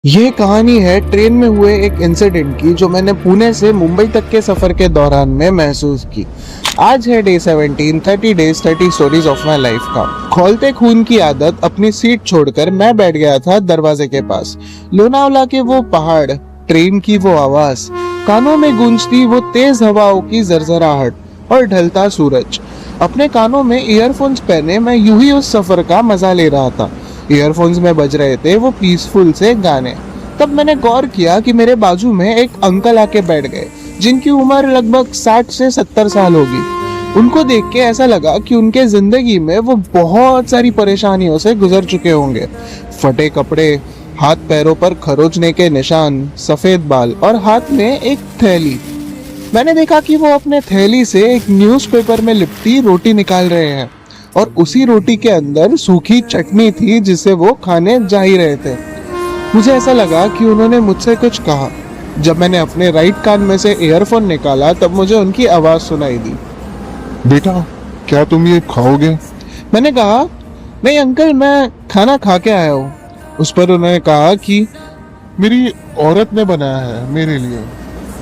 ये कहानी है ट्रेन में हुए एक इंसिडेंट की जो मैंने पुणे से मुंबई तक के सफर के दौरान में महसूस की। आज है day 17, 30 days 30 stories of my life का। खौलते खून की आदत अपनी सीट छोड़कर मैं बैठ गया था दरवाजे के पास। लोनावला के वो पहाड़, ट्रेन की वो आवाज, कानों में गूंजती वो तेज हवाओं की जरजराहट और ढलता सूरज। अपने कानों में ईयरफोन्स पहने मैं यूं ही उस सफर का मजा ले रहा था। ईयरफोन्स में बज रहे थे वो पीसफुल से गाने। तब मैंने गौर किया कि मेरे बाजू में एक अंकल आके बैठ गए जिनकी उम्र लगभग 60 से 70 साल होगी। उनको देख के ऐसा लगा कि उनके जिंदगी में वो बहुत सारी परेशानियों से गुजर चुके होंगे। फटे कपड़े, हाथ पैरों पर खरोचने के निशान, सफेद बाल और हाथ में एक थैली। मैंने देखा कि वो अपने थैली से एक न्यूज़पेपर में लिपटी रोटी निकाल रहे हैं और उसी रोटी के अंदर सूखी चटनी थी जिसे वो खाने जा ही रहे थे। मुझे ऐसा लगा कि उन्होंने मुझसे कुछ कहा। जब मैंने अपने राइट कान में से ईयरफोन निकाला तब मुझे उनकी आवाज सुनाई दी। बेटा, क्या तुम ये खाओगे? मैंने कहा, नहीं अंकल, मैं खाना खा के आया हूँ। उस पर उन्होंने कहा कि मेरी औरत ने बनाया है मेरे लिए।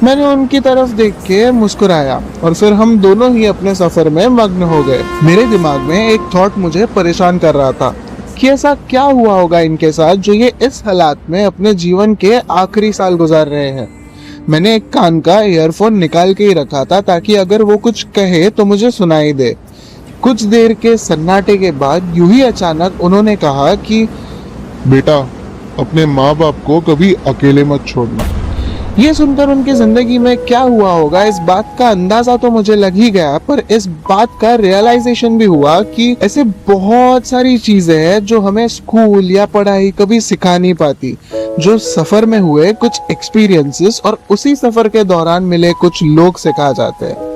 मैंने उनकी तरफ देख के मुस्कुराया और फिर हम दोनों ही अपने सफर में मग्न हो गए। मेरे दिमाग में एक थॉट मुझे परेशान कर रहा था कि ऐसा क्या हुआ होगा इनके साथ जो ये इस हालात में अपने जीवन के आखिरी साल गुजार रहे हैं। मैंने एक कान का ईयरफोन निकाल के ही रखा था ताकि अगर वो कुछ कहे तो मुझे सुनाई दे। कुछ देर के सन्नाटे के बाद यूं ही अचानक उन्होंने कहा कि बेटा, अपने माँ बाप को कभी अकेले मत छोड़ना। ये सुनकर उनकी जिंदगी में क्या हुआ होगा इस बात का अंदाजा तो मुझे लग ही गया, पर इस बात का रियलाइजेशन भी हुआ कि ऐसे बहुत सारी चीजें हैं जो हमें स्कूल या पढ़ाई कभी सिखा नहीं पाती, जो सफर में हुए कुछ एक्सपीरियंसेस और उसी सफर के दौरान मिले कुछ लोग सिखा जाते हैं।